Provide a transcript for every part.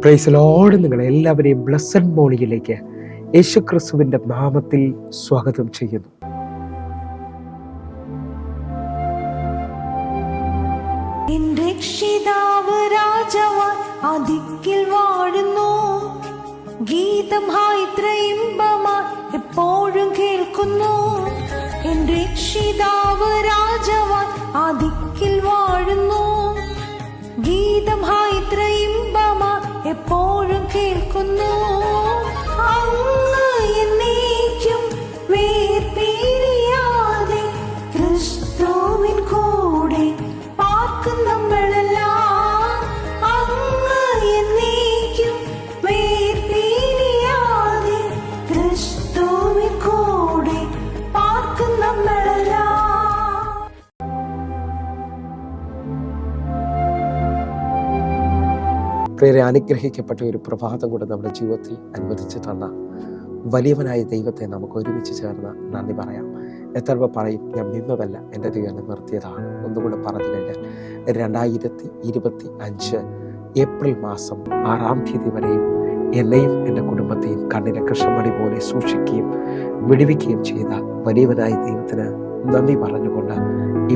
Price lord. നിങ്ങളെല്ലാവരെയും blessed മോർണിംഗിലേക്ക് യേശുക്രിസ്തുവിൻ്റെ നാമത്തിൽ സ്വാഗതം ചെയ്യുന്നു. രക്ഷിതാവ് രാജവാൻ അതിക്കിൽ വാഴുന്നു, ഗീതം ഹായിത്ര ഇമ്പമായി എപ്പോഴും കേൾക്കുന്നു. എന്റെ രക്ഷിതാവ് രാജവാൻ അതിക്കിൽ വാഴുന്നു, ഗീതം ഹായിത്ര ഇമ്പമായി എപ്പോഴും കേൾക്കുന്നു. അങ്ങ് എന്നേക്കും വേർപിരിയാതെ ക്രിസ്തുവിൻ കൂടെ നമ്മളെല്ലാം. അങ്ങ് എന്നേക്കും വേർപിരിയാതെ ക്രിസ്തുവിൻ കൂടെ പാർക്കും നമ്മളെല്ലാം. പ്രിയരെ, അനുഗ്രഹിക്കപ്പെട്ട ഒരു പ്രഭാതം കൂടെ നമ്മുടെ ജീവിതത്തിൽ അനുവദിച്ചു തന്ന വലിയവനായ ദൈവത്തെ നമുക്ക് ഒരുമിച്ച് ചേർന്ന് നന്ദി പറയാം. എത്ര പറയും, ഞാൻ നിന്നതല്ല, എൻ്റെ ദൈവം നിർത്തിയതാണ്. ഒന്നുകൂടെ പറഞ്ഞു കഴിഞ്ഞാൽ 2025 ഏപ്രിൽ മാസം 6-ാം തീയതി വരെയും എന്നെയും എൻ്റെ കുടുംബത്തെയും കണ്ണിലെ കൃഷ്ണമണി പോലെ സൂക്ഷിക്കുകയും വിടുവിക്കുകയും ചെയ്ത വലിയവനായ ദൈവത്തിന് നന്ദി പറഞ്ഞുകൊണ്ട് ഈ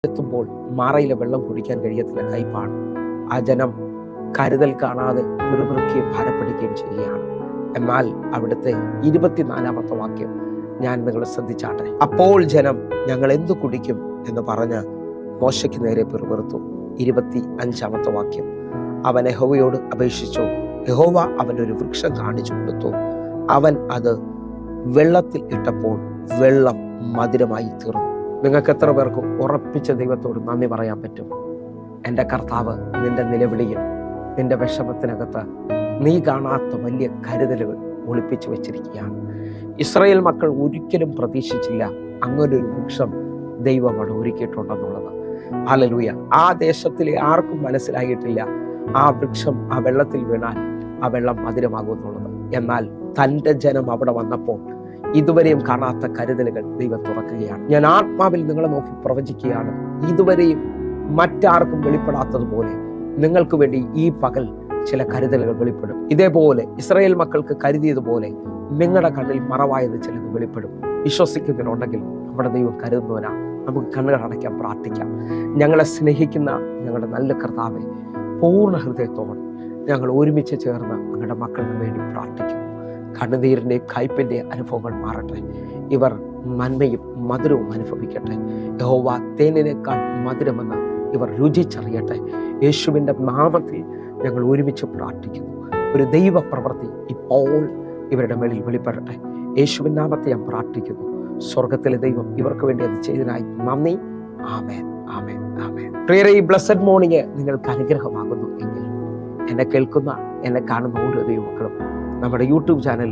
എത്തുമ്പോൾ മാറയിലെ വെള്ളം കുടിക്കാൻ കഴിയത്തില്ല, കയ്പാണ്. ആ ജനം കരുതൽ കാണാതെ പിറുപിറുക്കുകയും ഭാരപ്പെടുകയും ചെയ്യുകയാണ്. എന്നാൽ അവിടുത്തെ 24-ാമത്തെ വാക്യം ഞാൻ നിങ്ങളെ ശ്രദ്ധിച്ചാട്ടെ. അപ്പോൾ ജനം ഞങ്ങൾ എന്തു കുടിക്കും എന്ന് പറഞ്ഞ് മോശയ്ക്ക് നേരെ പിറുപിറുത്തു. 25-ാമത്തെ വാക്യം, അവൻ യഹോവയോട് അപേക്ഷിച്ചു. യഹോവ അവനൊരു വൃക്ഷം കാണിച്ചു കൊടുത്തു. അവൻ അത് വെള്ളത്തിൽ ഇട്ടപ്പോൾ വെള്ളം മധുരമായി തീർന്നു. നിങ്ങൾക്ക് എത്ര പേർക്ക് ഉറപ്പിച്ച ദൈവത്തോട് നന്ദി പറയാൻ പറ്റും? എൻ്റെ കർത്താവ് നിന്റെ നിലവിളിയിൽ, നിന്റെ വിഷമത്തിനകത്ത് നീ കാണാത്ത വലിയ കരുതലുകൾ ഒളിപ്പിച്ചു വെച്ചിരിക്കുകയാണ്. ഇസ്രായേൽ മക്കൾ ഒരിക്കലും പ്രതീക്ഷിച്ചില്ല അങ്ങനൊരു വൃക്ഷം ദൈവം അവിടെ ഒരുക്കിയിട്ടുണ്ടെന്നുള്ളത്. ഹല്ലേലൂയ. ആ ദേശത്തിലെ ആർക്കും മനസ്സിലായിട്ടില്ല ആ വൃക്ഷം ആ വെള്ളത്തിൽ വീണാൽ ആ വെള്ളം മധുരമാകുമെന്നുള്ളത്. എന്നാൽ തൻ്റെ ജനം അവിടെ വന്നപ്പോൾ ഇതുവരെയും കാണാത്ത കരുതലുകൾ ദൈവം തുറക്കുകയാണ്. ഞാൻ ആത്മാവിൽ നിങ്ങളെ നോക്കി പ്രവചിക്കുകയാണ്. ഇതുവരെയും മറ്റാർക്കും വെളിപ്പെടാത്തതുപോലെ നിങ്ങൾക്ക് വേണ്ടി ഈ പകൽ ചില കരുതലുകൾ വെളിപ്പെടും. ഇതേപോലെ ഇസ്രായേൽ മക്കൾക്ക് കരുതിയതുപോലെ നിങ്ങളുടെ കണ്ണിൽ മറവായത് ചിലത് വെളിപ്പെടും. വിശ്വസിക്കുന്നതിനുണ്ടെങ്കിൽ നമ്മുടെ ദൈവം കരുതുന്നവനാ. നമുക്ക് കണ്ണുകൾ അടയ്ക്കാൻ പ്രാർത്ഥിക്കാം. ഞങ്ങളെ സ്നേഹിക്കുന്ന ഞങ്ങളുടെ നല്ല കർത്താവെ, പൂർണ്ണ ഹൃദയത്തോടെ ഞങ്ങൾ ഒരുമിച്ച് ചേർന്ന് ഞങ്ങളുടെ മക്കൾക്ക് വേണ്ടി പ്രാർത്ഥിക്കുന്നു. കണ്ണുനീരിൻ്റെ കയ്പിൻ്റെ അനുഭവങ്ങൾ മാറട്ടെ. ഇവർ നന്മയും മധുരവും അനുഭവിക്കട്ടെ. യഹോവ തേനിനേക്കാൾ മധുരമെന്ന് ഇവർ രുചിച്ചറിയട്ടെ. യേശുവിൻ്റെ നാമത്തിൽ ഞങ്ങൾ ഒരുമിച്ച് പ്രാർത്ഥിക്കുന്നു. ഒരു ദൈവ പ്രവൃത്തി ഇപ്പോൾ ഇവരുടെ മേളിൽ വെളിപ്പെടട്ടെ. യേശുവിൻ നാമത്തെ ഞാൻ പ്രാർത്ഥിക്കുന്നു. സ്വർഗത്തിലെ ദൈവം ഇവർക്ക് വേണ്ടി അത് ചെയ്തതിനായി നന്ദി. ആമേൻ, ആമേൻ, ആമേൻ. പ്രിയരേ, ഈ ബ്ലെസ്സഡ് മോർണിംഗ് നിങ്ങൾക്ക് അനുഗ്രഹമാകുന്നു എങ്കിൽ എന്നെ കേൾക്കുന്ന, എന്നെ കാണുന്ന ഓരോ ദൈവമക്കളും നമ്മുടെ യൂട്യൂബ് ചാനൽ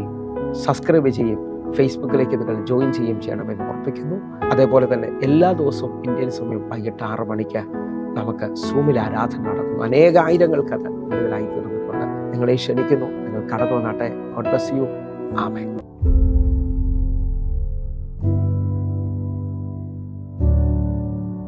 സബ്സ്ക്രൈബ് ചെയ്യും, ഫേസ്ബുക്കിലേക്ക് നിങ്ങൾ ജോയിൻ ചെയ്യണമെന്ന് ഓർപ്പിക്കുന്നു. അതേപോലെ തന്നെ എല്ലാ ദിവസവും ഇന്ത്യൻ സമയം വൈകിട്ട് 6 മണിക്ക് നമുക്ക് സൂമിൽ ആരാധന നടക്കുന്നു. അനേകായിരങ്ങൾക്ക് അത് കൂടുതലായി തീർന്നിട്ടുണ്ട്. നിങ്ങളെ ക്ഷണിക്കുന്നു. നിങ്ങൾ കടന്നു വന്നാട്ടെ. God bless you. ആമേൻ.